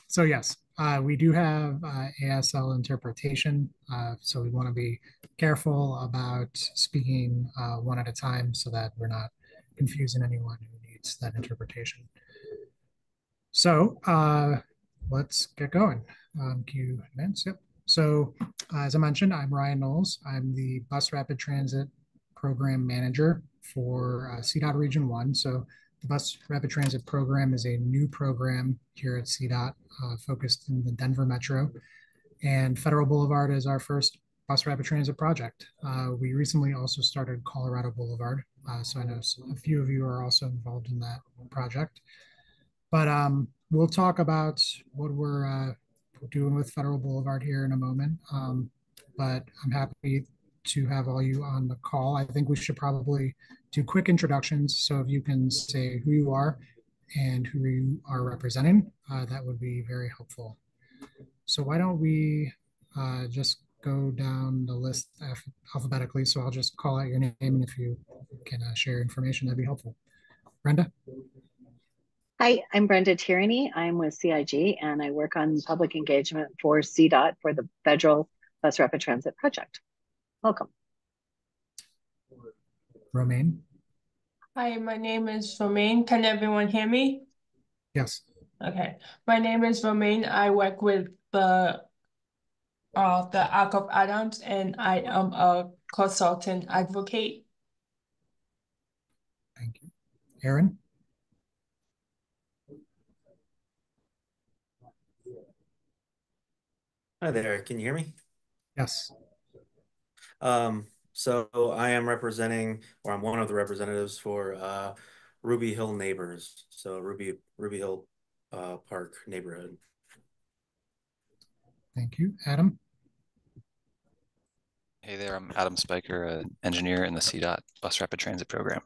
So yes, we do have ASL interpretation. So we want to be careful about speaking one at a time so that we're not confusing anyone who needs that interpretation. So let's get going. Can you advance? Yep. So as I mentioned, I'm Ryan Knowles. I'm the Bus Rapid Transit Program Manager for CDOT Region 1. So the Bus Rapid Transit Program is a new program here at CDOT focused in the Denver Metro. And Federal Boulevard is our first bus rapid transit project. We recently also started Colorado Boulevard. So I know a few of you are also involved in that project. But we'll talk about what we're doing with Federal Boulevard here in a moment. But I'm happy to have all you on the call. I think we should probably do quick introductions. So if you can say who you are and who you are representing, that would be very helpful. So why don't we just go down the list alphabetically. So I'll just call out your name, and if you can share information, that'd be helpful. Brenda? Hi, I'm Brenda Tierney. I'm with CIG, and I work on public engagement for CDOT for the Federal Bus Rapid Transit Project. Welcome. Romaine? Hi, my name is Romaine. Can everyone hear me? Yes. Okay. My name is Romaine. I work with the Arc of Adams, and I am a consultant advocate. Thank you. Aaron? Hi there, can you hear me? Yes. So I am representing, or I'm one of the representatives for Ruby Hill Neighbors. So Ruby Hill Park neighborhood. Thank you. Adam? Hey there, I'm Adam Spiker, an engineer in the CDOT Bus Rapid Transit Program.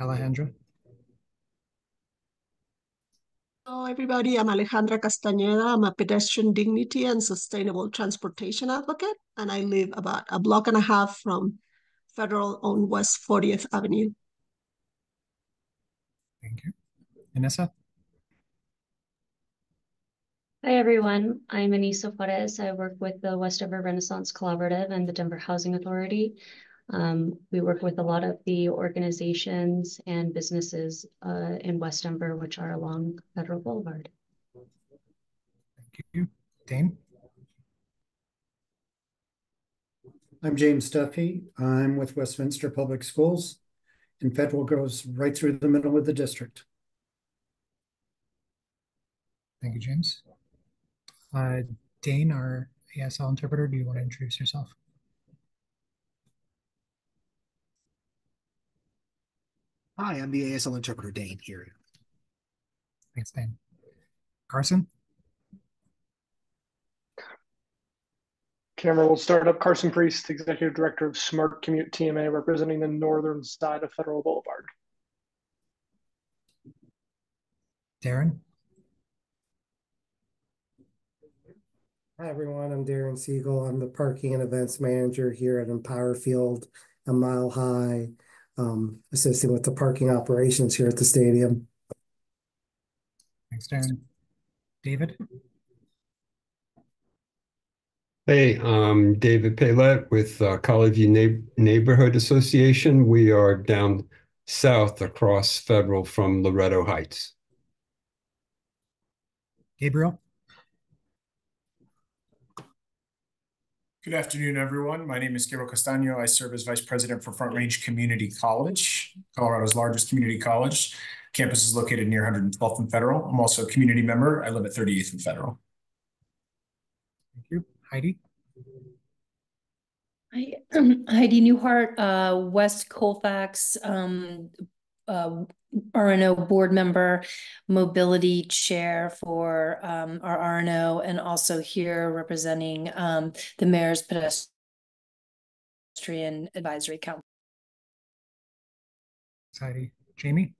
Alejandra? Hello, everybody. I'm Alejandra Castañeda. I'm a pedestrian dignity and sustainable transportation advocate, and I live about a block and a half from Federal on West 40th Avenue. Thank you. Vanessa? Hi, everyone. I'm Anissa Juarez. I work with the West Denver Renaissance Collaborative and the Denver Housing Authority. We work with a lot of the organizations and businesses in West Denver, which are along Federal Boulevard. Thank you. Dane? I'm James Duffy. I'm with Westminster Public Schools, and Federal goes right through the middle of the district. Thank you, James. Dane, our ASL interpreter, do you want to introduce yourself? Hi, I'm the ASL interpreter, Dane, here. Thanks, Dane. Carson? Camera will start up. Carson Priest, Executive Director of Smart Commute TMA, representing the northern side of Federal Boulevard. Darren? Hi, everyone. I'm Darren Siegel. I'm the Parking and Events Manager here at Empower Field and Mile High, assisting with the parking operations here at the stadium. Thanks, Darren. David? Hey, I'm David Paylett with College View Neighborhood Association. We are down south across Federal from Loretto Heights. Gabriel? Good afternoon, everyone. My name is Gabriel Castaño. I serve as Vice President for Front Range Community College, Colorado's largest community college. Campus is located near 112th and Federal. I'm also a community member. I live at 38th and Federal. Thank you. Heidi? Hi, Heidi Newhart, West Colfax, RNO board member, mobility chair for our RNO, and also here representing the Mayor's Pedestrian Advisory Council. Heidi. Jamie?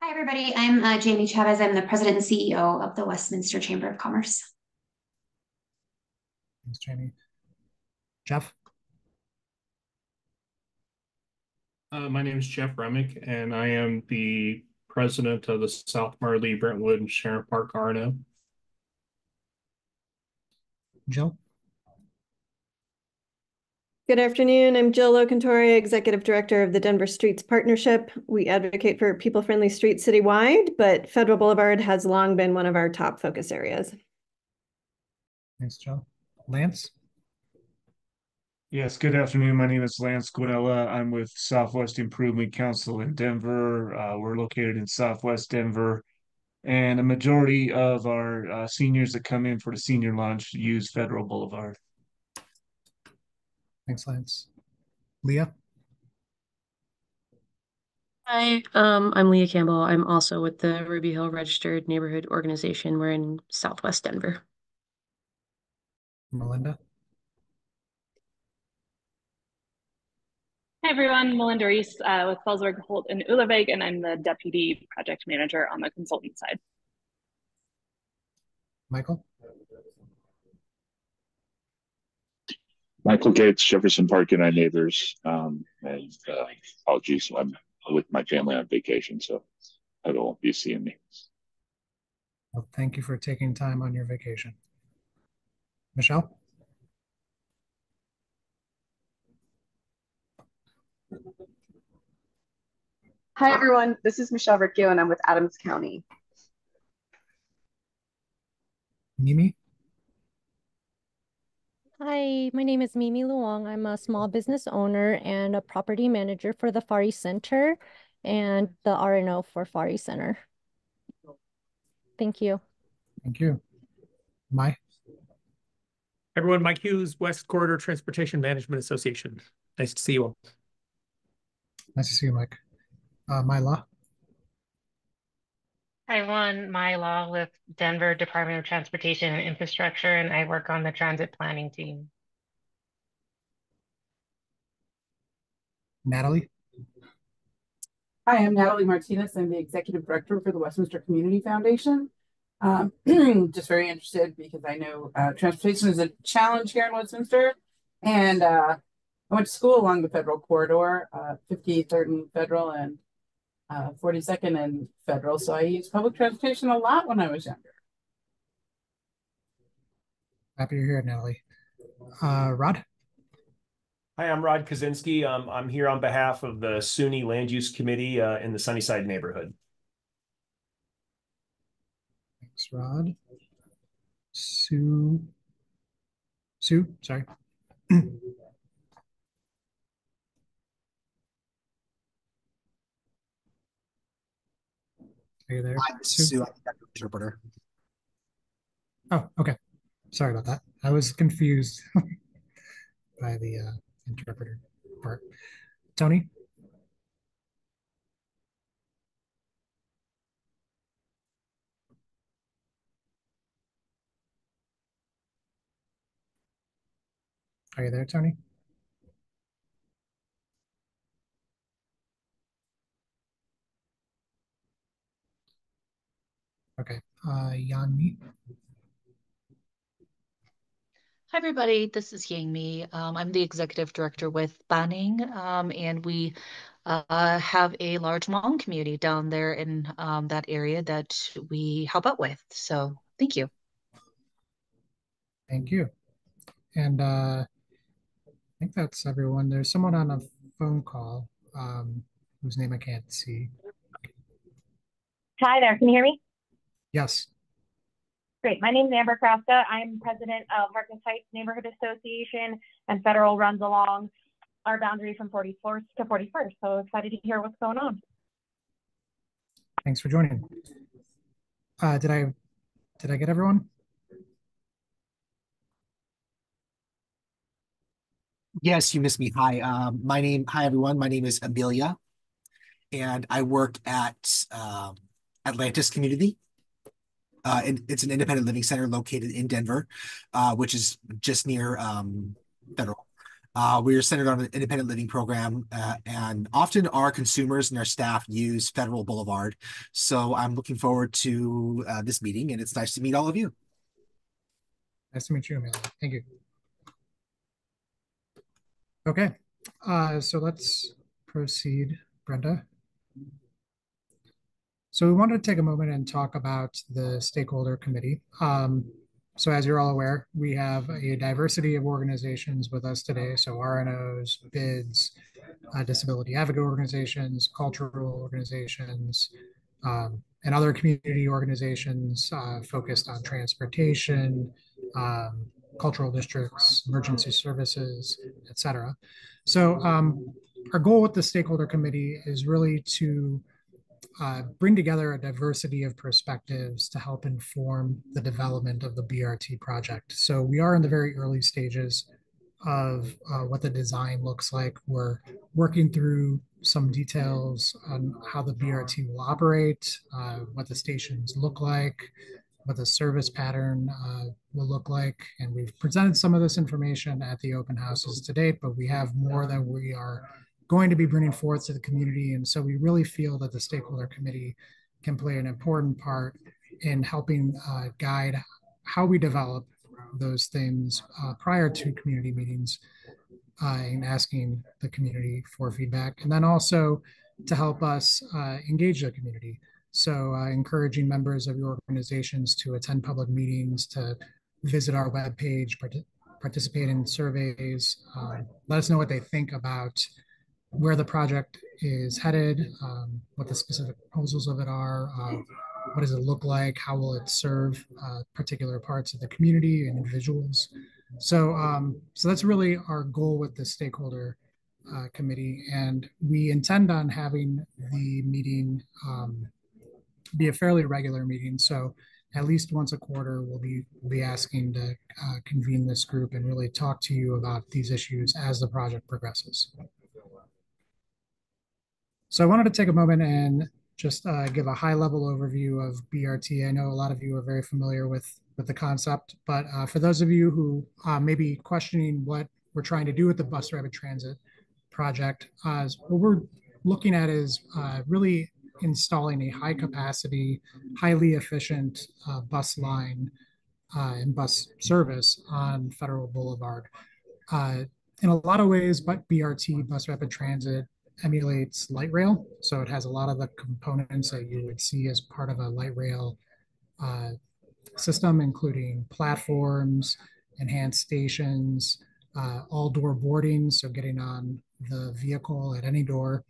Hi, everybody. I'm Jamie Chavez. I'm the President and CEO of the Westminster Chamber of Commerce. Thanks, Jamie. Jeff? My name is Jeff Remick, and I am the president of the South Marley, Brentwood, and Sharon Park RNO. Jill? Good afternoon. I'm Jill Locantori, Executive Director of the Denver Streets Partnership. We advocate for people-friendly streets citywide, but Federal Boulevard has long been one of our top focus areas. Thanks, Jill. Lance? Yes, good afternoon. My name is Lance Guinella. I'm with Southwest Improvement Council in Denver. We're located in Southwest Denver, and a majority of our seniors that come in for the senior lunch use Federal Boulevard. Thanks, Lance. Leah? Hi, I'm Leah Campbell. I'm also with the Ruby Hill Registered Neighborhood Organization. We're in Southwest Denver. Melinda? Hi everyone, Melinda Reese with Felsberg, Holt, and Ullevig, and I'm the Deputy Project Manager on the consultant side. Michael? Michael Gates, Jefferson Park and I neighbors. Apologies, I'm with my family on vacation, so I won't be seeing me. Well, thank you for taking time on your vacation. Michelle? Hi everyone, this is Michelle Riccio and I'm with Adams County. Mimi? Hi, my name is Mimi Luong. I'm a small business owner and a property manager for the Far East Center and the RNO for Far East Center. Thank you. Thank you. Mai? Everyone, Mike Hughes, West Corridor Transportation Management Association. Nice to see you all. Nice to see you, Mike. Mai La? Hi everyone, Mai Law with Denver Department of Transportation and Infrastructure, and I work on the transit planning team. Natalie? Hi, I'm Natalie Martinez. I'm the Executive Director for the Westminster Community Foundation. Just very interested because I know transportation is a challenge here in Westminster. And I went to school along the Federal Corridor, 53rd and Federal and 42nd and Federal. So I used public transportation a lot when I was younger. Happy you're here, Natalie. Rod? Hi, I'm Rod Kaczynski. I'm here on behalf of the SUNY Land Use Committee in the Sunnyside neighborhood. Thanks, Rod. Sue, sorry. Are you there? Sue, I'm the interpreter. Oh, okay. Sorry about that. I was confused by the interpreter part. Tony? Are you there, Tony? Okay. Yanni? Hi, everybody. This is Yang Mi. I'm the executive director with Banning, and we have a large Hmong community down there in that area that we help out with. So thank you. Thank you. And I think that's everyone. There's someone on a phone call whose name I can't see. Hi there. Can you hear me? Yes. Great. My name is Amber Krasta. I'm president of Harkness Heights Neighborhood Association, and Federal runs along our boundary from 44th to 41st. So excited to hear what's going on. Thanks for joining. Did I get everyone? Yes, you missed me. Hi, hi everyone. My name is Amelia, and I work at Atlantis Community. And it's an independent living center located in Denver, which is just near Federal. We are centered on an independent living program, and often our consumers and our staff use Federal Boulevard. So I'm looking forward to this meeting, and it's nice to meet all of you. Nice to meet you, Amelia. Thank you. Okay, so let's proceed, Brenda. So we wanted to take a moment and talk about the stakeholder committee. So as you're all aware, we have a diversity of organizations with us today. So RNOs, BIDs, disability advocate organizations, cultural organizations, and other community organizations focused on transportation, cultural districts, emergency services, et cetera. So our goal with the stakeholder committee is really to bring together a diversity of perspectives to help inform the development of the BRT project. So we are in the very early stages of what the design looks like. We're working through some details on how the BRT will operate, what the stations look like, what the service pattern will look like. And we've presented some of this information at the open houses to date, but we have more that we are going to be bringing forth to the community. And so we really feel that the stakeholder committee can play an important part in helping guide how we develop those things prior to community meetings and asking the community for feedback. And then also to help us engage the community. So encouraging members of your organizations to attend public meetings, to visit our webpage, participate in surveys, let us know what they think about where the project is headed, what the specific proposals of it are, what does it look like, how will it serve particular parts of the community and individuals. So, so that's really our goal with the stakeholder committee, and we intend on having the meeting be a fairly regular meeting. So at least once a quarter, we'll be asking to convene this group and really talk to you about these issues as the project progresses. So I wanted to take a moment and just give a high-level overview of BRT. I know a lot of you are very familiar with the concept, but for those of you who may be questioning what we're trying to do with the bus rapid transit project, what we're looking at is really installing a high-capacity, highly efficient bus line and bus service on Federal Boulevard. In a lot of ways, but BRT, bus rapid transit, emulates light rail. So it has a lot of the components that you would see as part of a light rail system, including platforms, enhanced stations, all door boarding. So getting on the vehicle at any door,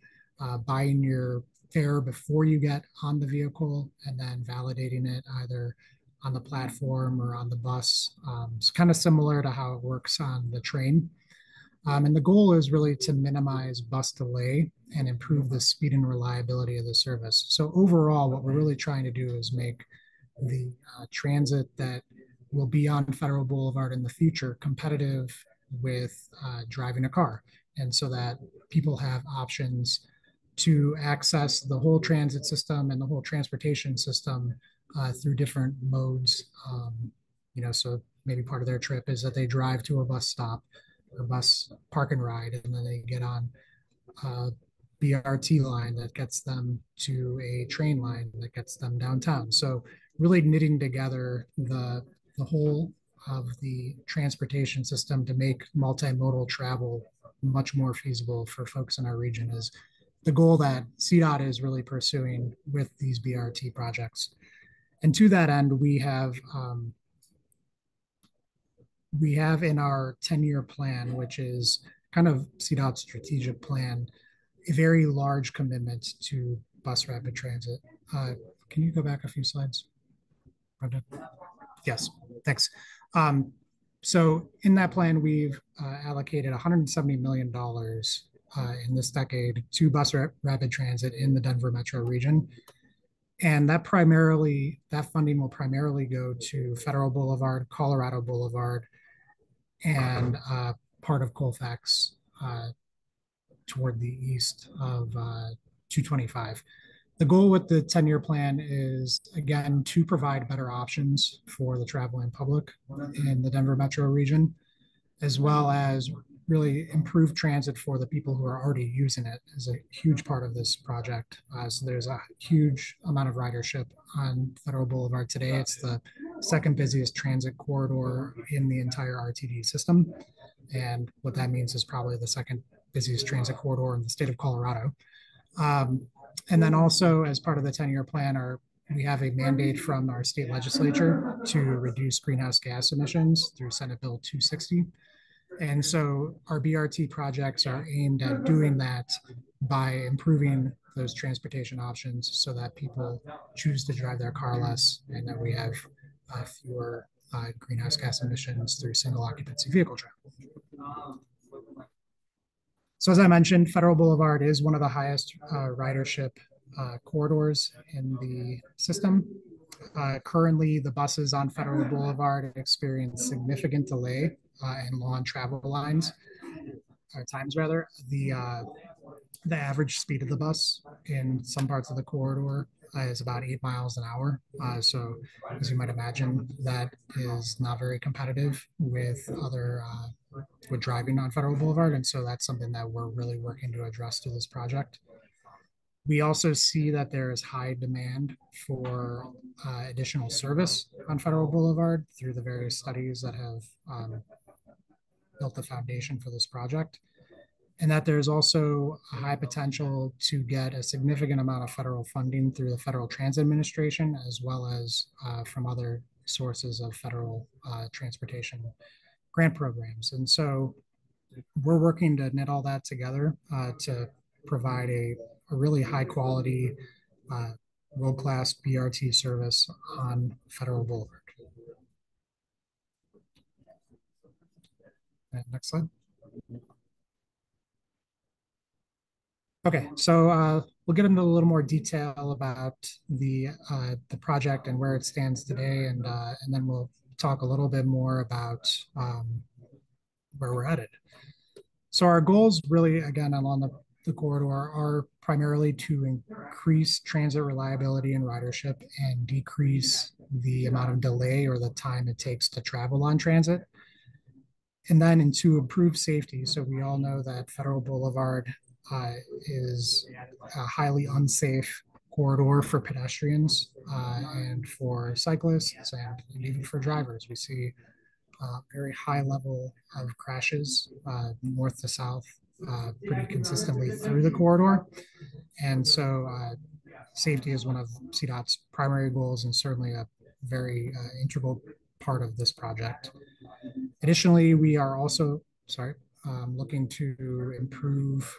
buying your fare before you get on the vehicle, and then validating it either on the platform or on the bus. It's kind of similar to how it works on the train. And the goal is really to minimize bus delay and improve the speed and reliability of the service. So overall, what we're really trying to do is make the transit that will be on Federal Boulevard in the future competitive with driving a car. And so that people have options to access the whole transit system and the whole transportation system through different modes. You know, so maybe part of their trip is that they drive to a bus stop or bus park and ride, and then they get on a BRT line that gets them to a train line that gets them downtown. So really knitting together the whole of the transportation system to make multimodal travel much more feasible for folks in our region is the goal that CDOT is really pursuing with these BRT projects. And to that end, we have in our 10-year plan, which is kind of CDOT's strategic plan, a very large commitment to bus rapid transit. Can you go back a few slides, Brenda? Yes, thanks. So in that plan, we've allocated $170 million in this decade to bus rapid transit in the Denver metro region. And that funding will primarily go to Federal Boulevard, Colorado Boulevard, and part of Colfax toward the east of 225. The goal with the 10-year plan is, again, to provide better options for the traveling public in the Denver metro region, as well as really improve transit for the people who are already using it as a huge part of this project. So there's a huge amount of ridership on Federal Boulevard today. It's the second busiest transit corridor in the entire RTD system. And what that means is probably the second busiest transit corridor in the state of Colorado. And then also as part of the 10-year plan, we have a mandate from our state legislature to reduce greenhouse gas emissions through Senate Bill 260. And so our BRT projects are aimed at doing that by improving those transportation options so that people choose to drive their car less and that we have fewer greenhouse gas emissions through single occupancy vehicle travel. So as I mentioned, Federal Boulevard is one of the highest ridership corridors in the system. Currently, the buses on Federal Boulevard experience significant delay and long travel lines, or times rather. The average speed of the bus in some parts of the corridor is about 8 miles an hour. So as you might imagine, that is not very competitive with with driving on Federal Boulevard. And so that's something that we're really working to address through this project. We also see that there is high demand for additional service on Federal Boulevard through the various studies that have built the foundation for this project. And that there's also a high potential to get a significant amount of federal funding through the Federal Transit Administration, as well as from other sources of federal transportation grant programs. And so we're working to knit all that together to provide a really high quality, world-class BRT service on Federal Boulevard. Next slide. Okay, so we'll get into a little more detail about the project and where it stands today, and then we'll talk a little bit more about where we're headed. So our goals really, again, along the corridor are primarily to increase transit reliability and ridership and decrease the amount of delay or the time it takes to travel on transit. And then to improve safety. So we all know that Federal Boulevard is a highly unsafe corridor for pedestrians and for cyclists and even for drivers. We see a very high level of crashes north to south pretty consistently through the corridor. And so safety is one of CDOT's primary goals and certainly a very integral part of this project. Additionally, we are also looking to improve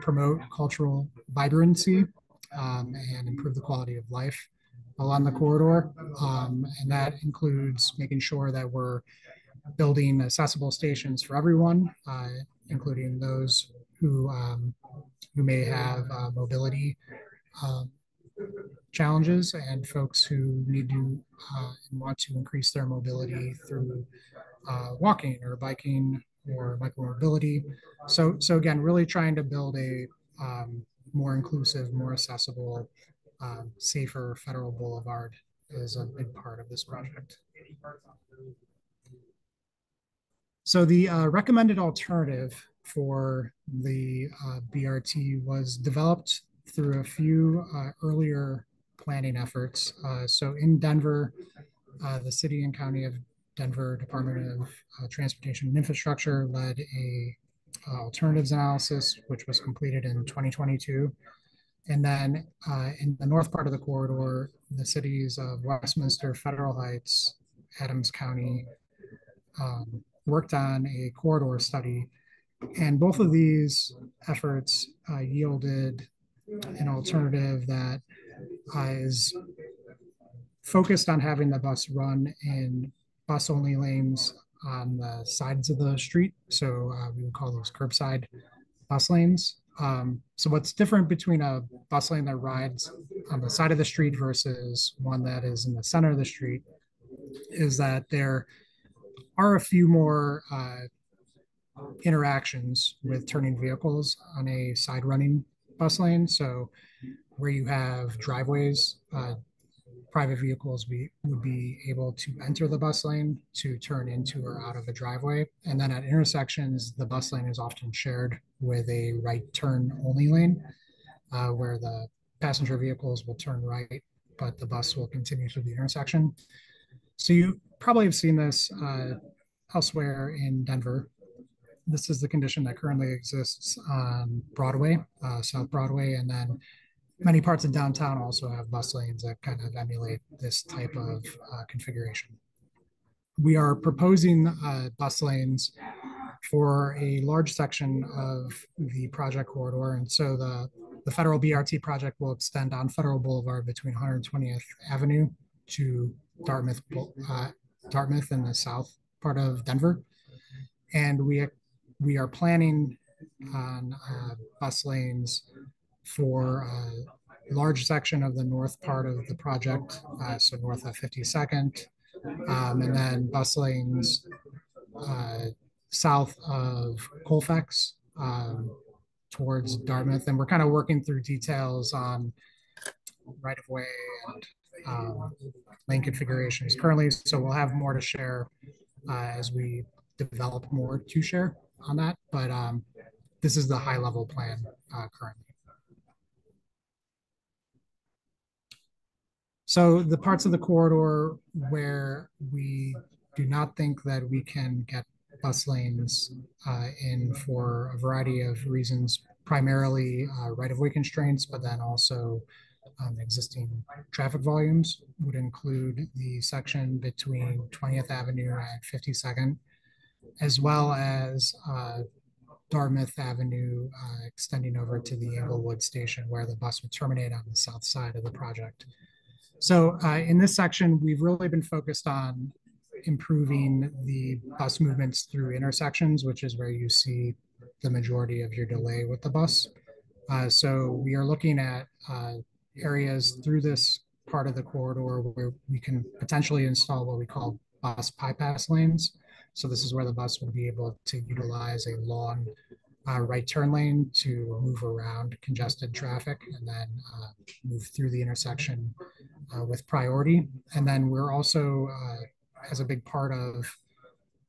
promote cultural vibrancy and improve the quality of life along the corridor. And that includes making sure that we're building accessible stations for everyone, including those who may have mobility challenges and folks who need to and want to increase their mobility through walking or biking or micromobility. So again, really trying to build a more inclusive, more accessible, safer Federal Boulevard is a big part of this project. So the recommended alternative for the BRT was developed through a few earlier planning efforts. So in Denver, the City and County of Denver Department of Transportation and Infrastructure led a alternatives analysis, which was completed in 2022. And then in the north part of the corridor, the cities of Westminster, Federal Heights, Adams County worked on a corridor study. And both of these efforts yielded an alternative that is focused on having the bus run in bus-only lanes on the sides of the street. So we would call those curbside bus lanes. So what's different between a bus lane that rides on the side of the street versus one that is in the center of the street is that there are a few more interactions with turning vehicles on a side running bus lane. So where you have driveways, private vehicles would be able to enter the bus lane to turn into or out of a driveway. And then at intersections, the bus lane is often shared with a right turn only lane where the passenger vehicles will turn right, but the bus will continue through the intersection. So you probably have seen this elsewhere in Denver. this is the condition that currently exists on Broadway, South Broadway, and then many parts of downtown also have bus lanes that kind of emulate this type of configuration. We are proposing bus lanes for a large section of the project corridor. And so the Federal BRT project will extend on Federal Boulevard between 120th Avenue to Dartmouth in the south part of Denver. And we are planning on bus lanes for a large section of the north part of the project, so north of 52nd, and then bus lanes south of Colfax towards Dartmouth. And we're kind of working through details on right of way and lane configurations currently. So we'll have more to share as we develop more to share on that. But this is the high level plan currently. So the parts of the corridor where we do not think that we can get bus lanes in for a variety of reasons, primarily right-of-way constraints, but then also existing traffic volumes would include the section between 20th Avenue and 52nd, as well as Dartmouth Avenue extending over to the Englewood station where the bus would terminate on the south side of the project. So in this section, we've really been focused on improving the bus movements through intersections, which is where you see the majority of your delay with the bus. So we are looking at areas through this part of the corridor where we can potentially install what we call bus bypass lanes. So this is where the bus would be able to utilize a long right turn lane to move around congested traffic and then move through the intersection with priority. And then we're also, as a big part of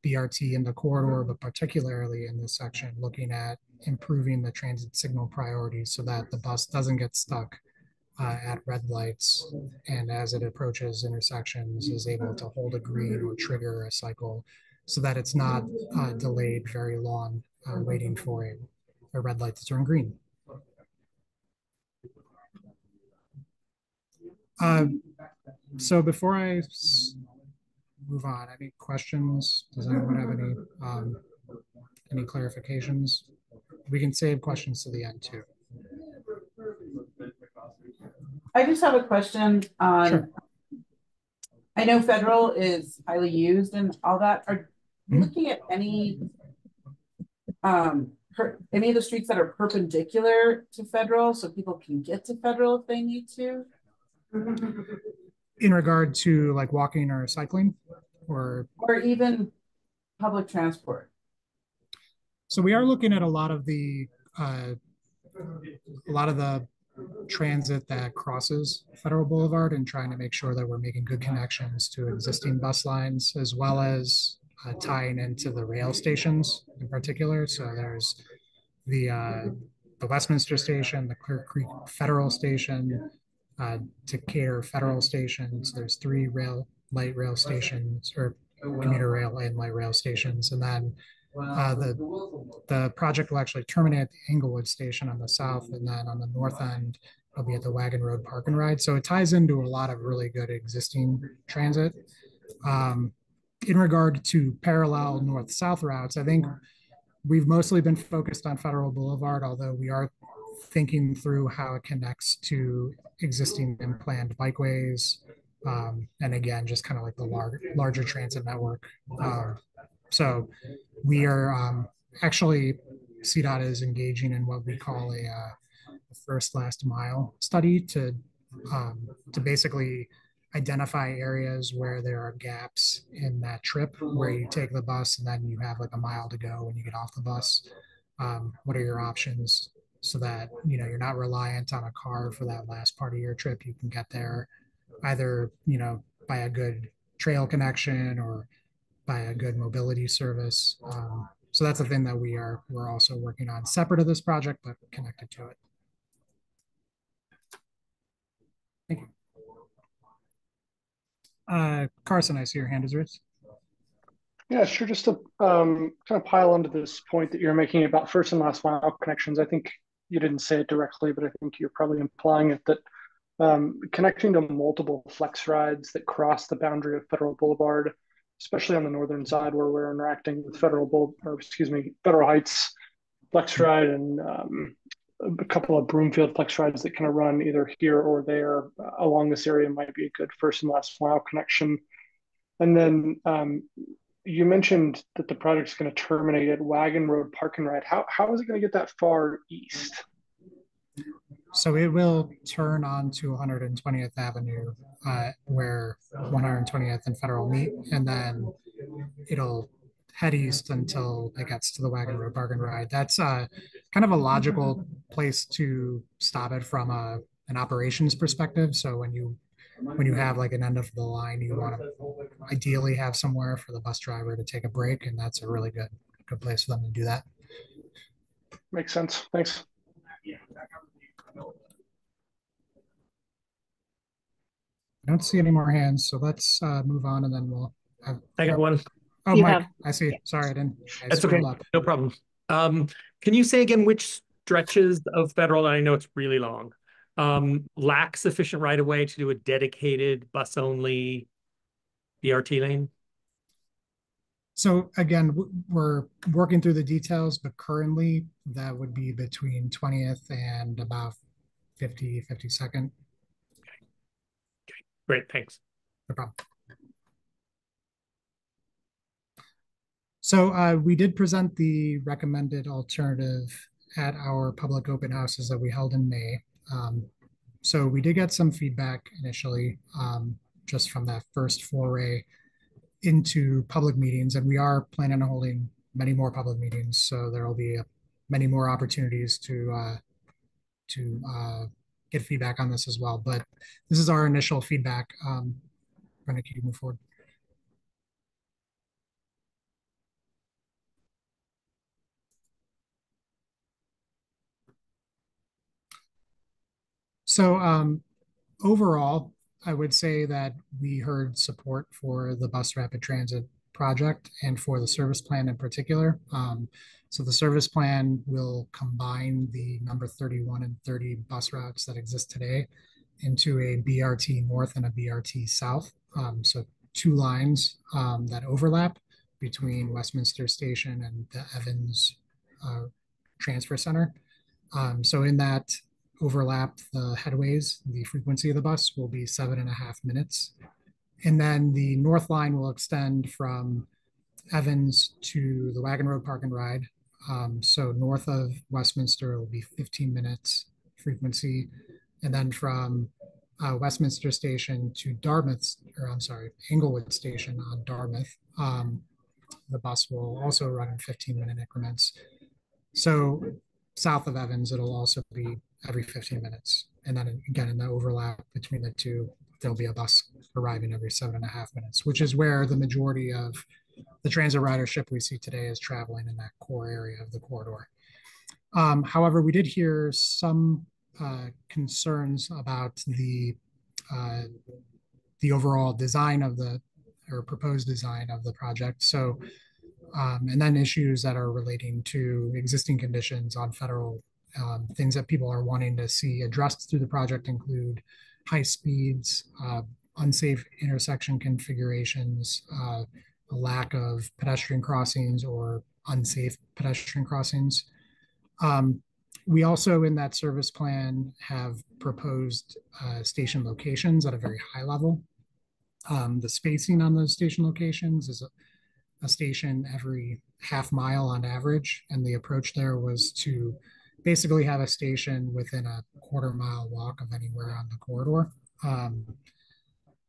BRT in the corridor, but particularly in this section, looking at improving the transit signal priorities so that the bus doesn't get stuck at red lights, and as it approaches intersections is able to hold a green or trigger a cycle so that it's not delayed very long waiting for a red light to turn green. So before I move on, any questions? Does anyone have any clarifications? We can save questions to the end too. I just have a question on, sure. I know Federal is highly used and all that. Are you looking at any of the streets that are perpendicular to Federal so people can get to Federal if they need to? In regard to like walking or cycling or even public transport? So we are looking at a lot of the transit that crosses Federal Boulevard and trying to make sure that we're making good connections to existing bus lines, as well as tying into the rail stations in particular. So there's the Westminster station, the Clear Creek Federal station, Decatur Federal stations. There's 3 light rail stations, or commuter rail and light rail stations. And then the project will actually terminate at the Englewood station on the south, and then on the north end, it'll be at the Wagon Road Park and Ride. So it ties into a lot of really good existing transit. In regard to parallel north-south routes, I think we've mostly been focused on Federal Boulevard, although we are thinking through how it connects to existing and planned bikeways. And again, just kind of like the larger transit network. So we are actually, CDOT is engaging in what we call a first last mile study to basically identify areas where there are gaps in that trip where you take the bus and then you have like a mile to go when you get off the bus. What are your options so that you're not reliant on a car for that last part of your trip? You can get there either by a good trail connection or by a good mobility service. So that's a thing that we're also working on separate of this project, but connected to it. Thank you. Carson, I see your hand is raised. Yeah, sure. Just to kind of pile onto this point that you're making about first and last mile connections, I think you didn't say it directly, but I think you're probably implying it that connecting to multiple flex rides that cross the boundary of Federal Boulevard, especially on the northern side where we're interacting with Federal Heights flex ride and a couple of Broomfield flex rides that kind of run either here or there along this area might be a good first and last mile connection. And then you mentioned that the project's going to terminate at Wagon Road Park and Ride. How is it going to get that far east? So it will turn onto 120th Avenue, where 120th and Federal meet, and then it'll head east until it gets to the Wagon Road Park and Ride. That's kind of a logical place to stop it from an operations perspective. So when you have like an end of the line, you want to ideally have somewhere for the bus driver to take a break, and that's a really good place for them to do that. Makes sense. Thanks. I don't see any more hands, so let's move on, and then we'll have. I got one. Oh, Mike, I see. Sorry, I didn't. That's okay. Up. No problem. Can you say again which stretches of Federal, and I know it's really long, lack sufficient right of way to do a dedicated bus only BRT lane? So again, we're working through the details, but currently that would be between 20th and about 52nd. Okay, great, thanks. No problem. So we did present the recommended alternative at our public open houses that we held in May. So we did get some feedback initially, just from that first foray into public meetings, and we are planning on holding many more public meetings. So there will be many more opportunities to get feedback on this as well. But this is our initial feedback. We're going to keep moving forward. So overall, I would say that we heard support for the bus rapid transit project and for the service plan in particular. So the service plan will combine the number 31 and 30 bus routes that exist today into a BRT North and a BRT South. So two lines that overlap between Westminster Station and the Evans Transfer Center. So in that overlap, the headways, the frequency of the bus will be 7.5 minutes. And then the North line will extend from Evans to the Wagon Road Park and Ride. So north of Westminster will be 15 minutes frequency. And then from Westminster Station to Englewood Station on Dartmouth, the bus will also run in 15-minute increments. So south of Evans, it'll also be every 15 minutes. And then again, in the overlap between the two, there'll be a bus arriving every 7.5 minutes, which is where the majority of the transit ridership we see today is traveling in that core area of the corridor. However, we did hear some concerns about the overall design of or proposed design of the project. So, and then issues that are relating to existing conditions on Federal. Things that people are wanting to see addressed through the project include high speeds, unsafe intersection configurations, a lack of pedestrian crossings or unsafe pedestrian crossings. We also, in that service plan, have proposed station locations at a very high level. The spacing on those station locations is a station every half mile on average, and the approach there was to basically have a station within a quarter-mile walk of anywhere on the corridor.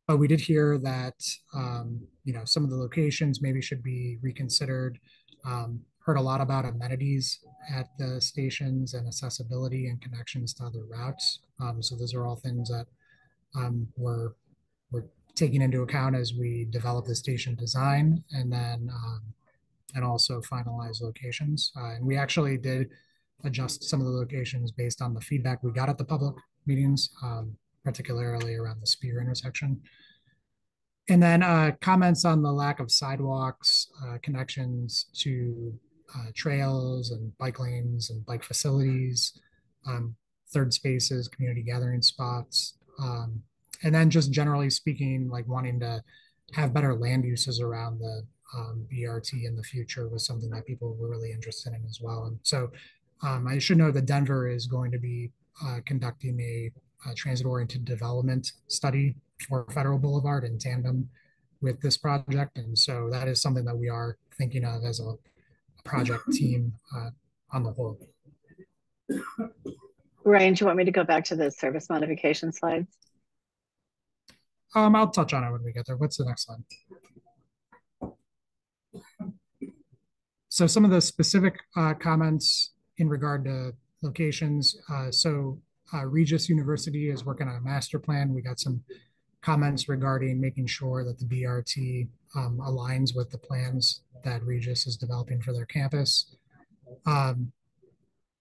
But we did hear that some of the locations maybe should be reconsidered. Heard a lot about amenities at the stations and accessibility and connections to other routes. So those are all things that we're taking into account as we develop the station design and then and also finalize locations. And we actually did adjust some of the locations based on the feedback we got at the public meetings, particularly around the Spear intersection. And then comments on the lack of sidewalks, connections to trails and bike lanes and bike facilities, third spaces, community gathering spots. And then just generally speaking, like wanting to have better land uses around the BRT in the future was something that people were really interested in as well. And so I should know that Denver is going to be conducting a transit-oriented development study for Federal Boulevard in tandem with this project. And so that is something that we are thinking of as a project team on the whole. Ryan, do you want me to go back to the service modification slides? I'll touch on it when we get there. What's the next slide? So some of the specific comments in regard to locations. Regis University is working on a master plan. We got some comments regarding making sure that the BRT aligns with the plans that Regis is developing for their campus.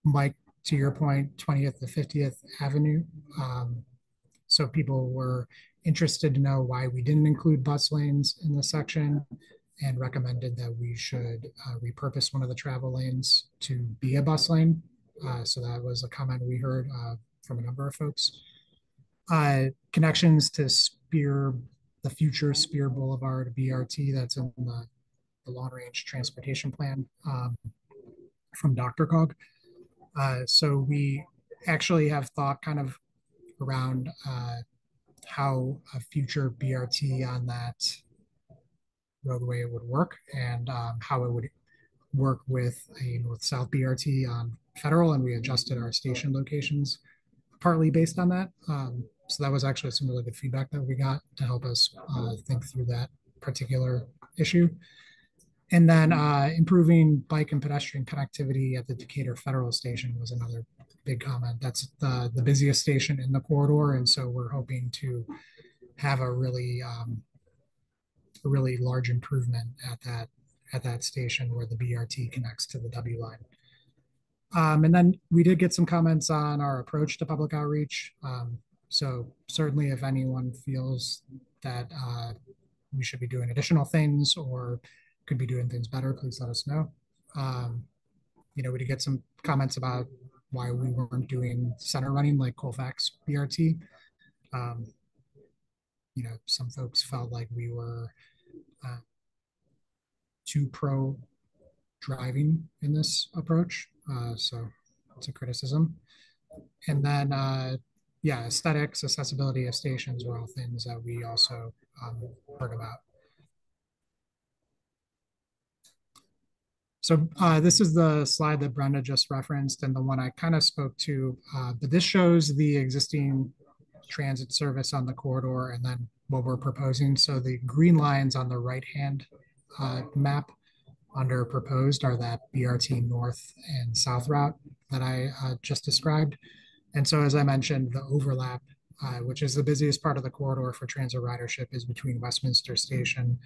Mike, to your point, 20th to 50th Avenue. So people were interested to know why we didn't include bus lanes in this section and recommended that we should repurpose one of the travel lanes to be a bus lane. So that was a comment we heard from a number of folks. Connections to the future Spear Boulevard BRT that's in the long range transportation plan from DRCOG. So we actually have thought kind of around how a future BRT on that roadway would work and how it would work with a north-south BRT on Federal, and we adjusted our station locations partly based on that. So that was actually some really good feedback that we got to help us think through that particular issue. And then improving bike and pedestrian connectivity at the Decatur Federal Station was another big comment. That's the busiest station in the corridor, and so we're hoping to have a really large improvement at that station where the BRT connects to the W line. And then we did get some comments on our approach to public outreach. So certainly if anyone feels that we should be doing additional things or could be doing things better, please let us know. We did get some comments about why we weren't doing center running like Colfax BRT. Some folks felt like we were too pro driving in this approach. So it's a criticism. And then, aesthetics, accessibility of stations were all things that we also heard about. So this is the slide that Brenda just referenced and the one I kind of spoke to, but this shows the existing transit service on the corridor and then what we're proposing. So the green lines on the right-hand map under proposed are that BRT north and south route that I just described. And so as I mentioned, the overlap, which is the busiest part of the corridor for transit ridership, is between Westminster Station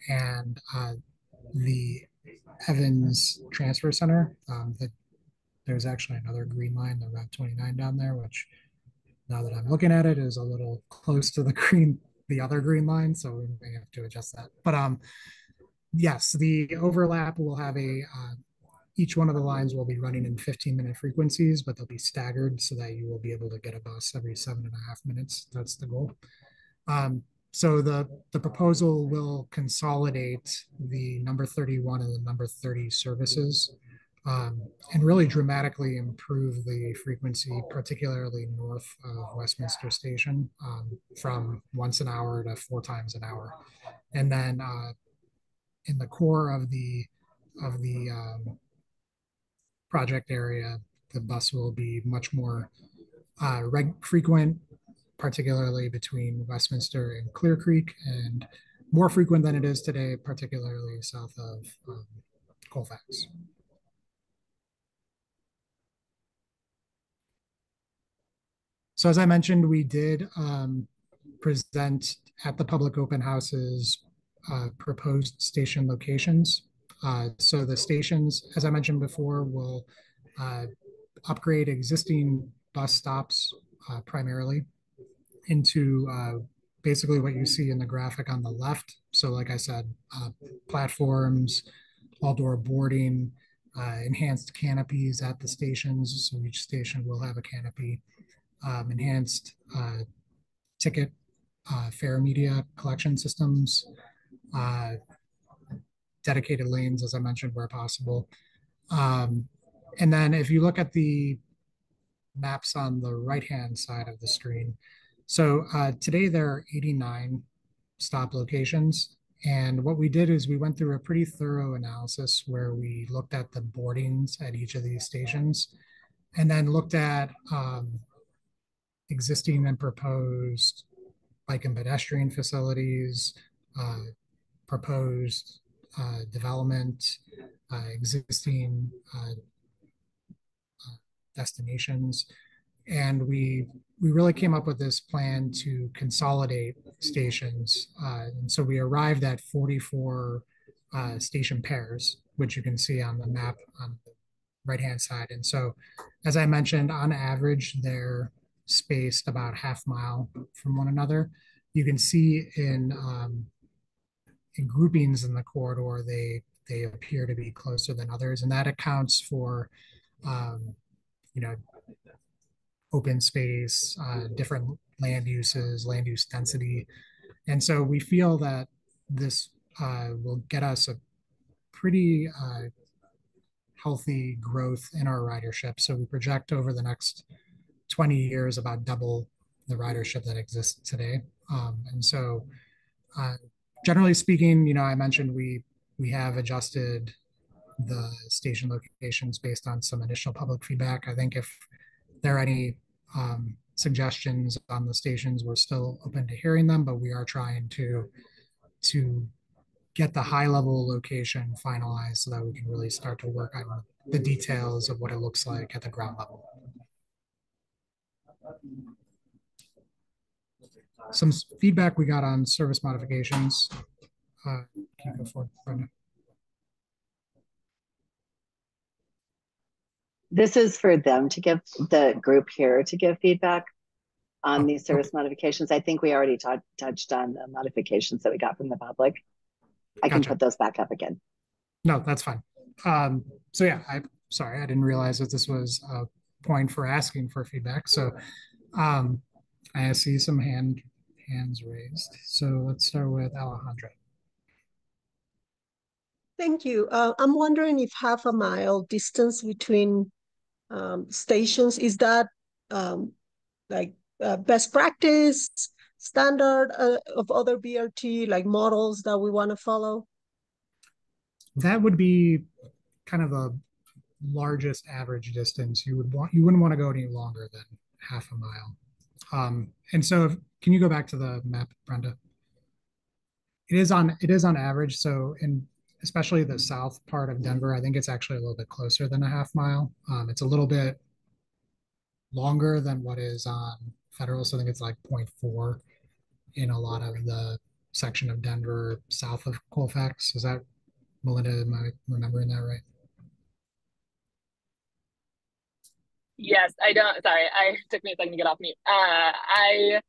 and the Evans Transfer Center. There's actually another green line, the Route 29 down there, which now that I'm looking at it is a little close to the other green line. So we may have to adjust that. But yes, the overlap will have each one of the lines will be running in 15-minute frequencies, but they'll be staggered so that you will be able to get a bus every 7.5 minutes. That's the goal. So the proposal will consolidate the number 31 and the number 30 services and really dramatically improve the frequency, particularly north of Westminster Station, from once an hour to 4 times an hour. And then in the core of the project area, the bus will be much more frequent, particularly between Westminster and Clear Creek, and more frequent than it is today, particularly south of Colfax. So as I mentioned, we did present at the public open houses proposed station locations. So the stations, as I mentioned before, will upgrade existing bus stops primarily into basically what you see in the graphic on the left. So like I said, platforms, all-door boarding, enhanced canopies at the stations. So each station will have a canopy, enhanced ticket fare media collection systems, dedicated lanes, as I mentioned, where possible. And then if you look at the maps on the right-hand side of the screen, so today there are 89 stop locations. And what we did is we went through a pretty thorough analysis where we looked at the boardings at each of these stations and then looked at existing and proposed bike and pedestrian facilities, proposed development, existing destinations. And we really came up with this plan to consolidate stations. And so we arrived at 44 station pairs, which you can see on the map on the right-hand side. And so, as I mentioned, on average, they're spaced about half mile from one another. You can see in groupings in the corridor, they appear to be closer than others, and that accounts for open space, different land uses, land use density. And so we feel that this will get us a pretty healthy growth in our ridership. So we project over the next 20 years about double the ridership that exists today. And so generally speaking, I mentioned we have adjusted the station locations based on some initial public feedback. I think if there are any suggestions on the stations, we're still open to hearing them, but we are trying to get the high level location finalized so that we can really start to work on the details of what it looks like at the ground level. Some feedback we got on service modifications. Can you go forward, Brenda? This is for them to give, the group here to give feedback on these service modifications. I think we already touched on the modifications that we got from the public. I can put those back up again. No, that's fine. So yeah, sorry, I didn't realize that this was a point for asking for feedback. So I see some hands raised. So let's start with Alejandra. Thank you. I'm wondering if half a mile distance between stations, is that best practice, standard of other BRT, like models that we want to follow? That would be kind of the largest average distance. You wouldn't want to go any longer than half a mile. And so can you go back to the map, Brenda? It is on average. So especially the south part of Denver, I think it's actually a little bit closer than a half mile. It's a little bit longer than what is on Federal. So I think it's like 0.4 in a lot of the section of Denver south of Colfax. Is that, Melinda, am I remembering that right? Yes, I don't, sorry, it took me a second to get off mute. I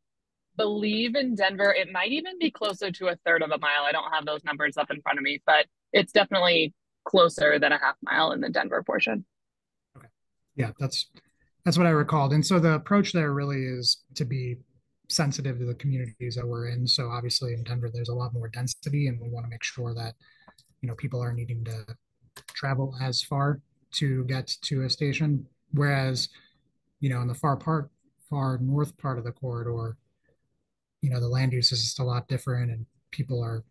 believe in Denver, it might even be closer to a third of a mile. I don't have those numbers up in front of me, but it's definitely closer than a half mile in the Denver portion. Okay. Yeah, that's what I recalled. And so the approach there really is to be sensitive to the communities that we're in. So obviously in Denver, there's a lot more density, and we want to make sure that, people are needing to travel as far to get to a station. Whereas, in the far north part of the corridor, the land use is just a lot different, and people are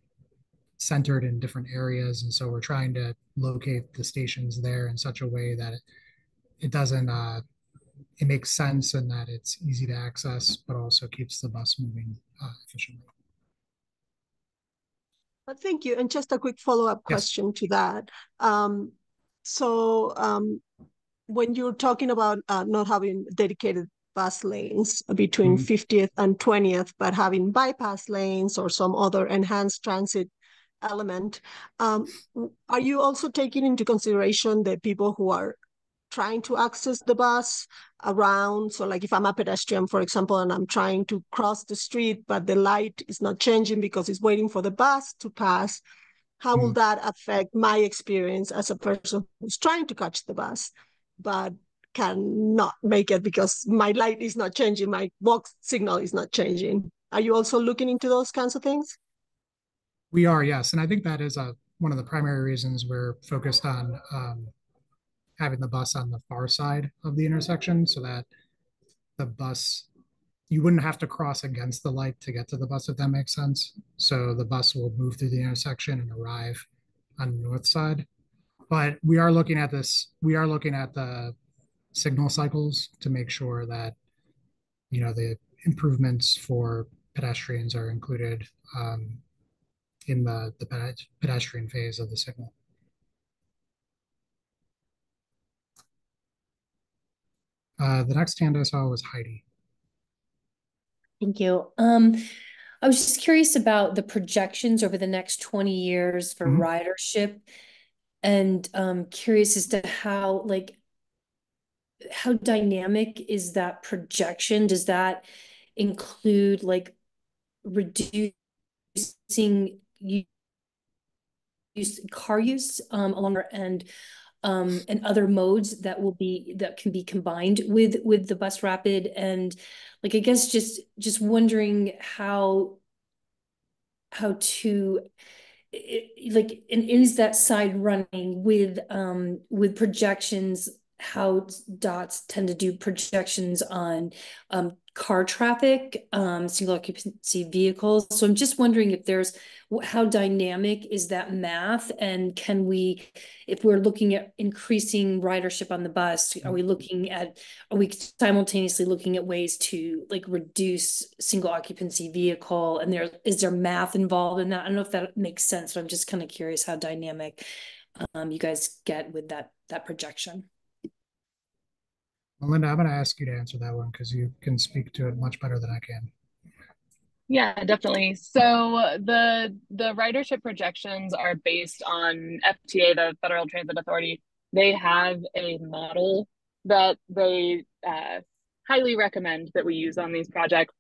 centered in different areas. And so we're trying to locate the stations there in such a way that it doesn't, it makes sense and that it's easy to access, but also keeps the bus moving efficiently. Thank you. And just a quick follow-up question to that. When you're talking about not having dedicated bus lanes between 50th and 20th, but having bypass lanes or some other enhanced transit element, are you also taking into consideration the people who are trying to access the bus around. So like if I'm a pedestrian, for example, and I'm trying to cross the street, but the light is not changing because it's waiting for the bus to pass, how will that affect my experience as a person who's trying to catch the bus, but cannot make it because my light is not changing, my walk signal is not changing? Are you also looking into those kinds of things? We are, yes. And I think that is one of the primary reasons we're focused on having the bus on the far side of the intersection, so that the bus, you wouldn't have to cross against the light to get to the bus, if that makes sense. So the bus will move through the intersection and arrive on the north side. But we are looking at this, we are looking at the signal cycles to make sure that, the improvements for pedestrians are included in the pedestrian phase of the signal. The next hand I saw was Heidi. Thank you. I was just curious about the projections over the next 20 years for ridership, and curious as to how dynamic is that projection? Does that include like reducing car use along and other modes that can be combined with the bus rapid? And like, I guess just wondering how to like, and is that side running with projections, how dots tend to do projections on car traffic, single occupancy vehicles. So I'm just wondering if there's, how dynamic is that math, and can we, if we're looking at increasing ridership on the bus, are we simultaneously looking at ways to like reduce single occupancy vehicle, and is there math involved in that? I don't know if that makes sense, but I'm just kind of curious how dynamic you guys get with that projection. Well, Linda, I'm going to ask you to answer that one because you can speak to it much better than I can. Yeah, definitely. So the ridership projections are based on FTA, the Federal Transit Authority. They have a model that they highly recommend that we use on these projects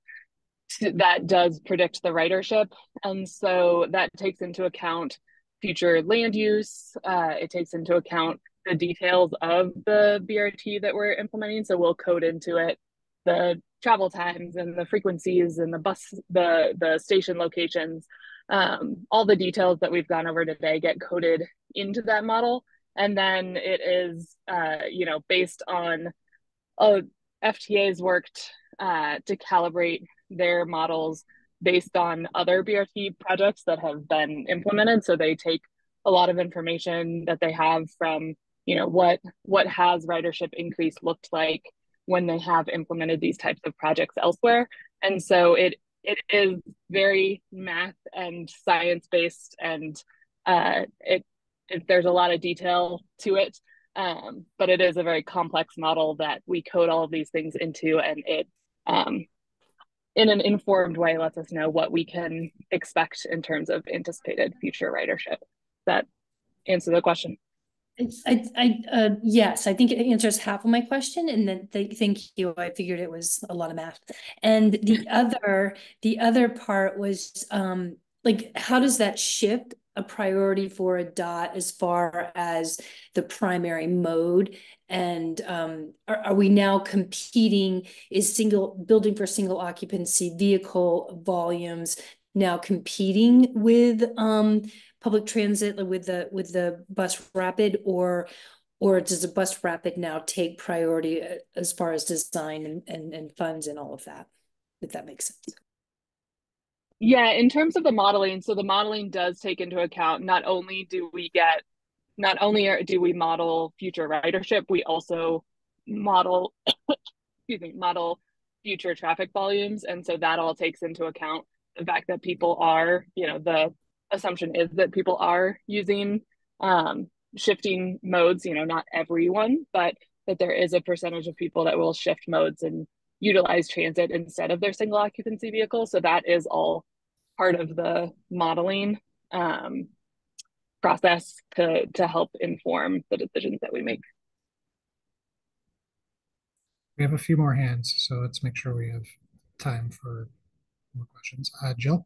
that does predict the ridership. And so that takes into account future land use. It takes into account the details of the BRT that we're implementing. So we'll code into it the travel times and the frequencies and the bus, the station locations. All the details that we've gone over today get coded into that model. And then it is, based on FTA's worked to calibrate their models based on other BRT projects that have been implemented. So they take a lot of information that they have from, what has ridership increase looked like when they have implemented these types of projects elsewhere. And so it is very math and science-based, and there's a lot of detail to it. But it is a very complex model that we code all of these things into, and it, in an informed way, lets us know what we can expect in terms of anticipated future ridership. Does that answer the question? Yes, I think it answers half of my question, and then thank you. I figured it was a lot of math. And the other part was like, how does that shift a priority for a DOT as far as the primary mode? And are we now competing? Is building for single occupancy vehicle volumes now competing with public transit, with the bus rapid, or does the bus rapid now take priority as far as design and funds and all of that, if that makes sense? Yeah, in terms of the modeling, so the modeling does take into account, not only do we model future ridership, we also model model future traffic volumes. And so that all takes into account the fact that people are, the assumption is that people are using shifting modes, not everyone, but that there is a percentage of people that will shift modes and utilize transit instead of their single occupancy vehicle. So that is all part of the modeling process to help inform the decisions that we make. We have a few more hands, so let's make sure we have time for more questions. Jill?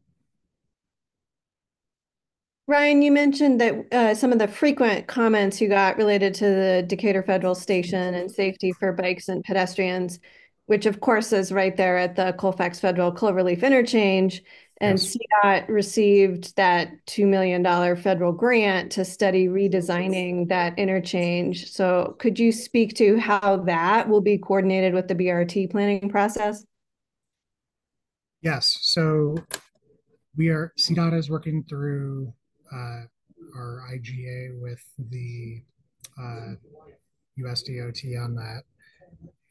Ryan, you mentioned that some of the frequent comments you got related to the Decatur Federal Station and safety for bikes and pedestrians, which of course is right there at the Colfax Federal Cloverleaf interchange. And Yes. CDOT received that $2 million federal grant to study redesigning that interchange. So could you speak to how that will be coordinated with the BRT planning process? Yes. So CDOT is working through our IGA with the USDOT on that.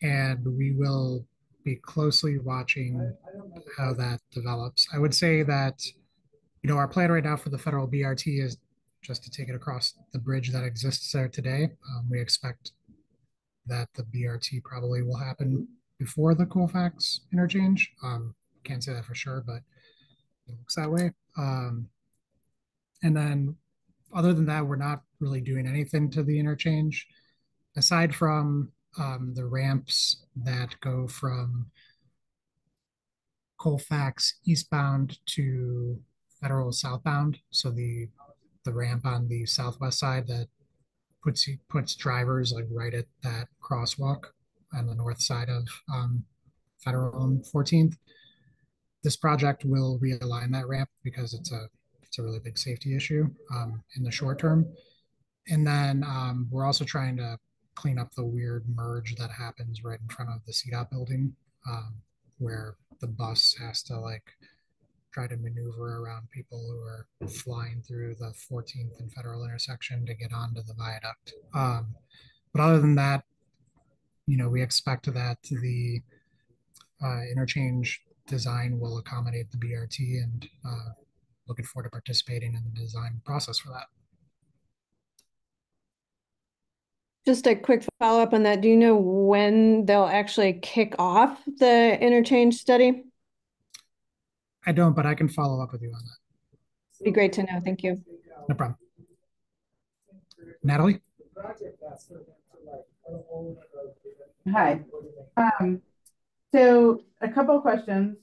And we will be closely watching how that develops. I would say that, our plan right now for the federal BRT is just to take it across the bridge that exists there today. We expect that the BRT probably will happen before the Colfax interchange. Can't say that for sure, but it looks that way. And then other than that, we're not really doing anything to the interchange aside from the ramps that go from Colfax eastbound to Federal southbound. So the ramp on the southwest side that puts drivers like right at that crosswalk on the north side of Federal and 14th. This project will realign that ramp because it's a really big safety issue in the short term. And then we're also trying to clean up the weird merge that happens right in front of the CDOT building, where the bus has to try to maneuver around people who are flying through the 14th and Federal intersection to get onto the viaduct. But other than that, we expect that the interchange design will accommodate the BRT, and looking forward to participating in the design process for that. Just a quick follow-up on that. Do you know when they'll actually kick off the interchange study? I don't, but I can follow up with you on that. It'd be great to know. Thank you. No problem. Natalie? Hi. So a couple of questions.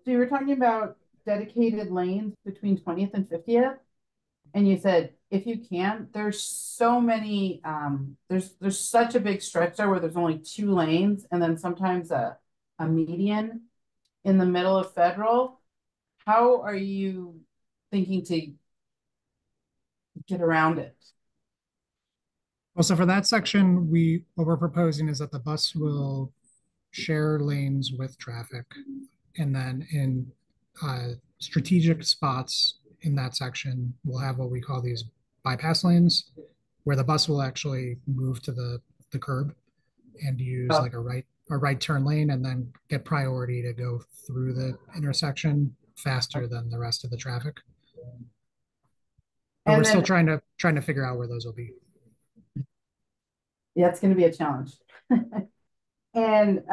So you were talking about dedicated lanes between 20th and 50th. And you said, if you can, there's so many, there's such a big stretch there where there's only 2 lanes and then sometimes a median in the middle of Federal. How are you thinking to get around it? Well, so for that section, what we're proposing is that the bus will share lanes with traffic. And then in strategic spots in that section, we'll have what we call these bypass lanes, where the bus will actually move to the curb and use like a right turn lane, and then get priority to go through the intersection faster than the rest of the traffic. But we're still trying to figure out where those will be. Yeah, it's going to be a challenge. And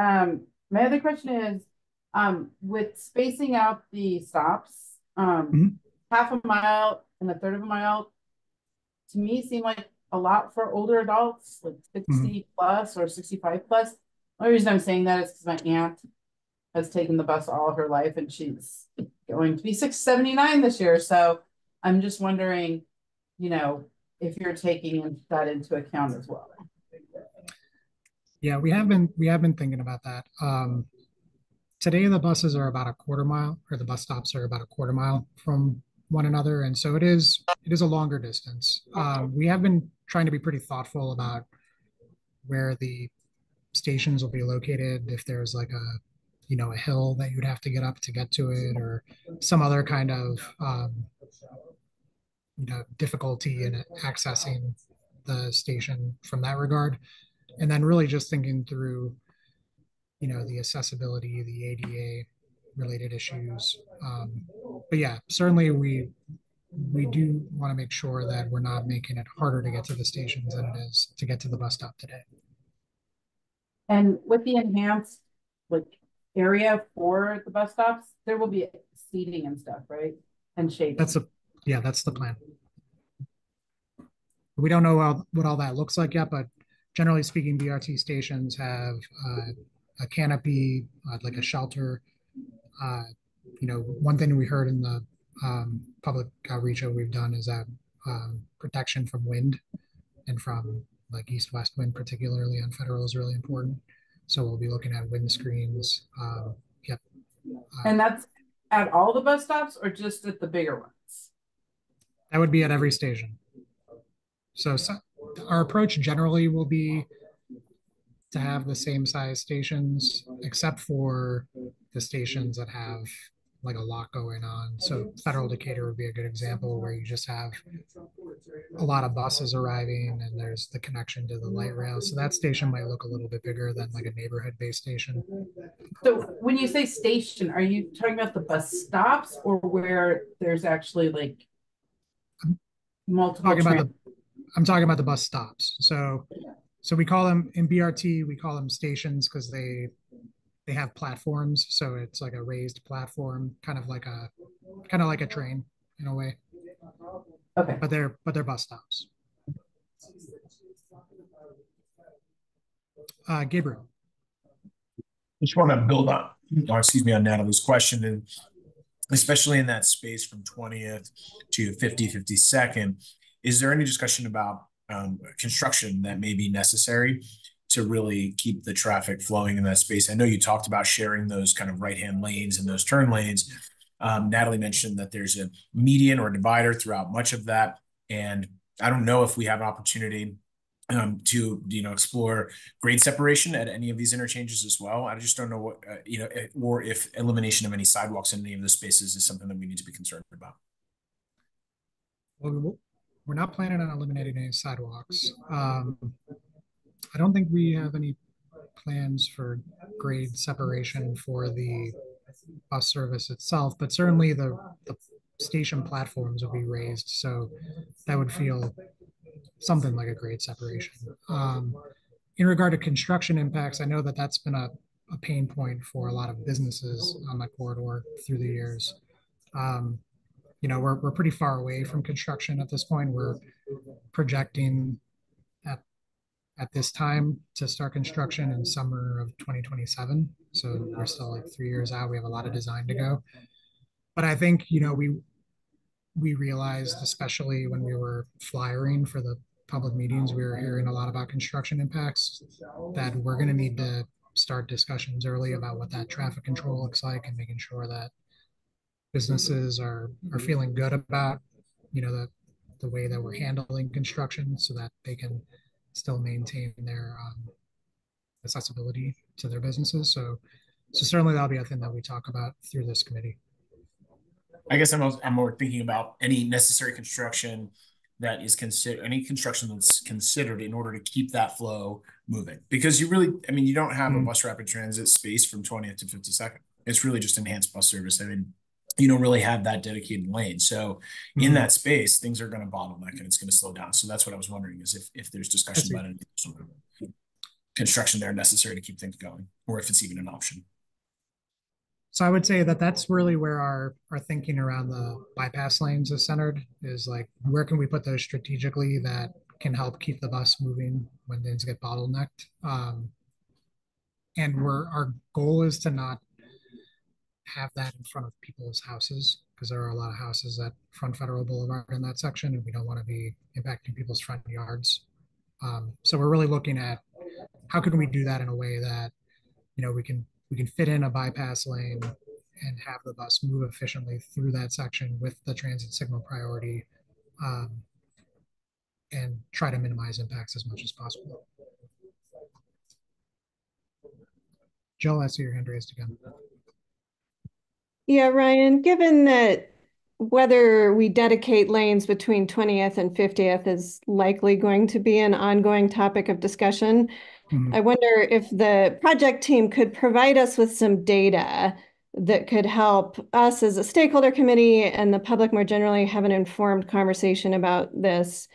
my other question is, with spacing out the stops, half a mile and a third of a mile, to me seem like a lot for older adults, like 60 plus or 65 plus. The only reason I'm saying that is because my aunt has taken the bus all her life and she's going to be 679 this year. So I'm just wondering, if you're taking that into account as well. Yeah, we have been thinking about that. Today the buses are about a quarter mile, or the bus stops are about a quarter mile from one another, and so it is a longer distance. We have been trying to be pretty thoughtful about where the stations will be located. If there's like a hill that you'd have to get up to get to it, or some other kind of difficulty in accessing the station from that regard. And then really just thinking through, the accessibility, the ADA related issues. But yeah, certainly we do want to make sure that we're not making it harder to get to the stations than it is to get to the bus stop today. And with the enhanced area for the bus stops, there will be seating and stuff, right? And shading. That's the plan. We don't know what all that looks like yet, but generally speaking, BRT stations have a canopy, like a shelter. One thing we heard in the public outreach that we've done is that protection from wind and from like east-west wind, particularly on Federal, is really important. So we'll be looking at wind screens. Yep. And that's at all the bus stops or just at the bigger ones? That would be at every station. So our approach generally will be to have the same size stations, except for the stations that have like a lot going on. So Federal Decatur would be a good example where you just have a lot of buses arriving and there's the connection to the light rail. So that station might look a little bit bigger than like a neighborhood-based station. So when you say station, are you talking about the bus stops or where there's actually like multiple? I'm talking about the bus stops. So we call them in BRT, we call them stations because they have platforms. So it's like a raised platform, kind of like a train in a way. Okay. But they're bus stops. Gabriel. Just want to build on, on Natalie's question, and especially in that space from 20th to 52nd, is there any discussion about construction that may be necessary to really keep the traffic flowing in that space? I know you talked about sharing those kind of right-hand lanes and those turn lanes. Natalie mentioned that there's a median or divider throughout much of that. And I don't know if we have an opportunity to, explore grade separation at any of these interchanges as well. I just don't know what, or if elimination of any sidewalks in any of the spaces is something that we need to be concerned about. Well, we're not planning on eliminating any sidewalks. I don't think we have any plans for grade separation for the bus service itself, but certainly the station platforms will be raised. So that would feel something like a grade separation. In regard to construction impacts, I know that that's been a pain point for a lot of businesses on the corridor through the years. We're pretty far away from construction at this point. We're projecting at this time to start construction in summer of 2027. So we're still like 3 years out. We have a lot of design to go. But I think, we realized, especially when we were flyering for the public meetings, we were hearing a lot about construction impacts, that we're going to need to start discussions early about what that traffic control looks like and making sure that businesses are feeling good about, the way that we're handling construction so that they can still maintain their accessibility to their businesses. So certainly that'll be a thing that we talk about through this committee. I guess I'm more thinking about any necessary construction that is any construction that's considered in order to keep that flow moving. Because you really, you don't have a bus rapid transit space from 20th to 52nd. It's really just enhanced bus service. You don't really have that dedicated lane. So in that space, things are going to bottleneck and it's going to slow down. So that's what I was wondering, is if there's discussion about any sort of construction there necessary to keep things going, or if it's even an option. So I would say that that's really where our thinking around the bypass lanes is centered, is like, where can we put those strategically that can help keep the bus moving when things get bottlenecked? And our goal is to not have that in front of people's houses, because there are a lot of houses that front Federal Boulevard in that section, and we don't want to be impacting people's front yards. So we're really looking at how can we do that in a way that, we can fit in a bypass lane and have the bus move efficiently through that section with the transit signal priority, and try to minimize impacts as much as possible. Jill, I see your hand raised again. Yeah, Ryan, given that whether we dedicate lanes between 20th and 50th is likely going to be an ongoing topic of discussion, I wonder if the project team could provide us with some data that could help us as a stakeholder committee and the public more generally have an informed conversation about this.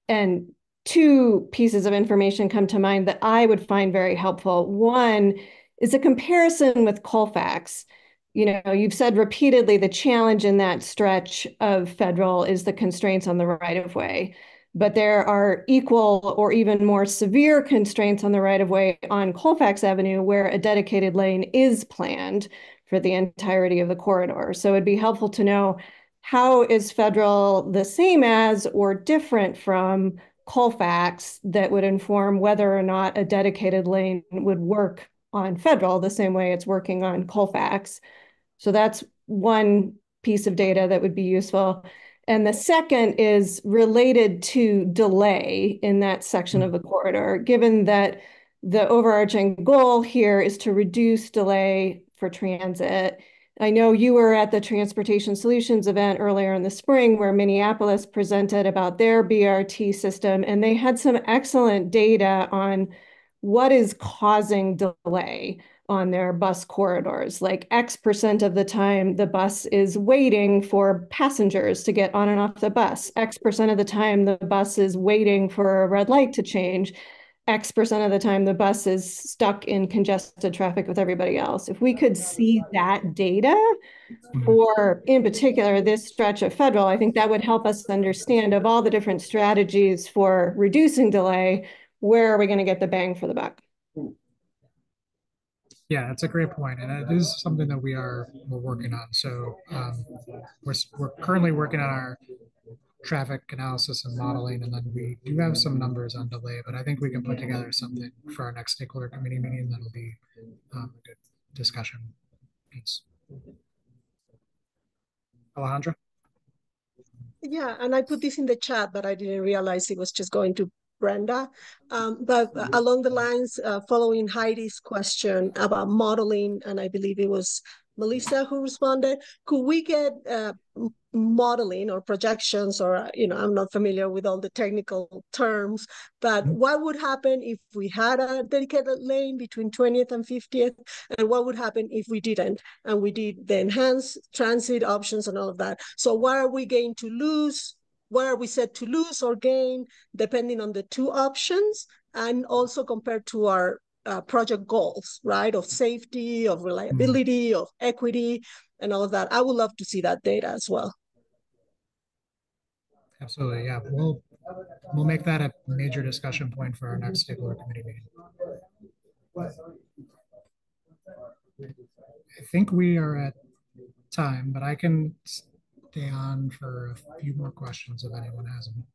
And two pieces of information come to mind that I would find very helpful. One is a comparison with Colfax. You've said repeatedly the challenge in that stretch of Federal is the constraints on the right-of-way. but there are equal or even more severe constraints on the right-of-way on Colfax Avenue where a dedicated lane is planned for the entirety of the corridor. So it'd be helpful to know, how is Federal the same as or different from Colfax that would inform whether or not a dedicated lane would work on Federal the same way it's working on Colfax? So that's one piece of data that would be useful. And the second is related to delay in that section of the corridor, given that the overarching goal here is to reduce delay for transit. I know you were at the Transportation Solutions event earlier in the spring where Minneapolis presented about their BRT system, and they had some excellent data on what is causing delay on their bus corridors. Like X% of the time, the bus is waiting for passengers to get on and off the bus. X% of the time, the bus is waiting for a red light to change. X% of the time, the bus is stuck in congested traffic with everybody else. If we could see that data for, in particular, this stretch of Federal, I think that would help us understand, of all the different strategies for reducing delay, where are we going to get the bang for the buck? Yeah, that's a great point, and it is something that we're working on. So we're currently working on our traffic analysis and modeling, and then we do have some numbers on delay. But I think we can put together something for our next stakeholder committee meeting that'll be a good discussion piece. Alejandra? Yeah, and I put this in the chat, but I didn't realize it was just going to Brenda. But along the lines, following Heidi's question about modeling, and I believe it was Melissa who responded, could we get modeling or projections, or, I'm not familiar with all the technical terms, but what would happen if we had a dedicated lane between 20th and 50th, and what would happen if we didn't, and we did the enhanced transit options and all of that? So what are we going to lose? What are we set to lose or gain depending on the two options, and also compared to our project goals, right? Of safety, of reliability, of equity, and all of that. I would love to see that data as well. Absolutely, yeah. We'll make that a major discussion point for our next stakeholder committee meeting. I think we are at time, but I can stay on for a few more questions if anyone has them.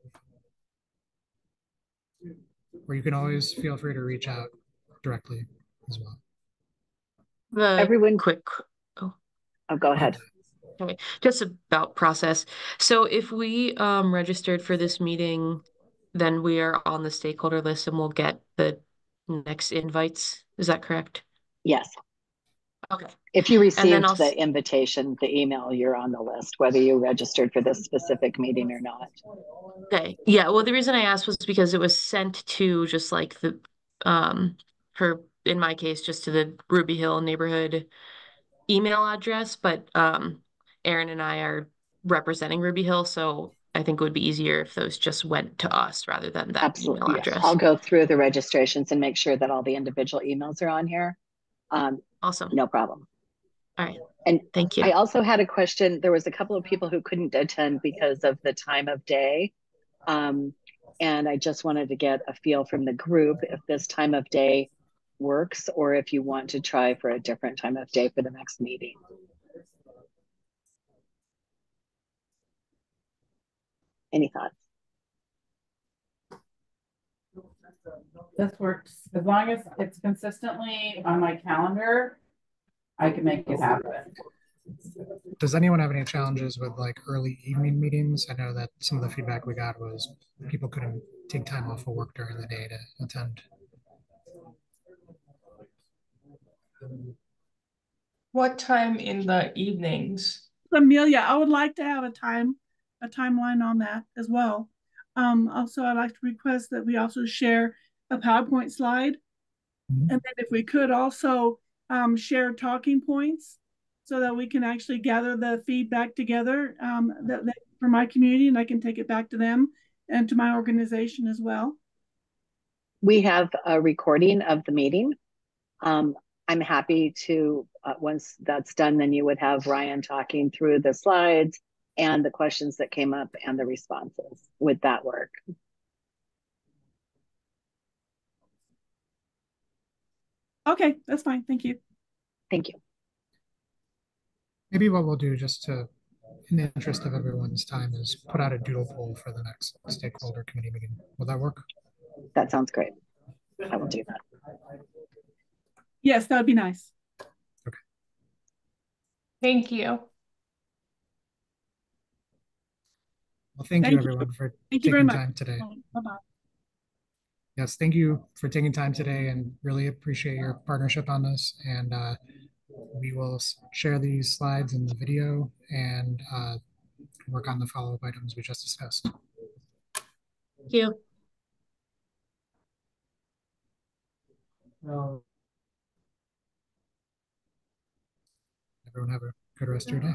Or you can always feel free to reach out directly as well. Everyone, quick. Oh, go ahead. Okay, just about process. So if we registered for this meeting, then we are on the stakeholder list and we'll get the next invites. Is that correct? Yes. Okay. If you received the invitation, the email, you're on the list, whether you registered for this specific meeting or not. Okay. Yeah. Well, the reason I asked was because it was sent to just like the, in my case, just to the Ruby Hill neighborhood email address, but Aaron and I are representing Ruby Hill, so I think it would be easier if those just went to us rather than that email address. I'll go through the registrations and make sure that all the individual emails are on here. Awesome. No problem. All right. And thank you. I also had a question. There was a couple of people who couldn't attend because of the time of day. And I just wanted to get a feel from the group if this time of day works, or if you want to try for a different time of day for the next meeting. Any thoughts? This works. As long as it's consistently on my calendar, I can make it happen. Does anyone have any challenges with like early evening meetings? I know that some of the feedback we got was people couldn't take time off of work during the day to attend. What time in the evenings? Amelia, I would like to have a timeline on that as well. Also, I'd like to request that we also share a PowerPoint slide. And then if we could also share talking points so that we can actually gather the feedback together that for my community, and I can take it back to them and to my organization as well. We have a recording of the meeting. I'm happy to, once that's done, then you would have Ryan talking through the slides and the questions that came up and the responses. Would that work? Okay, that's fine. Thank you. Thank you. Maybe what we'll do, just to, in the interest of everyone's time, is put out a doodle poll for the next stakeholder committee meeting. Will that work? That sounds great. I will do that. Yes, that would be nice. Okay. Thank you. Well, thank you everyone for taking time today. Bye-bye. Yes, thank you for taking time today, and really appreciate your partnership on this. And we will share these slides in the video and work on the follow-up items we just discussed. Thank you. Everyone have a good rest of your day.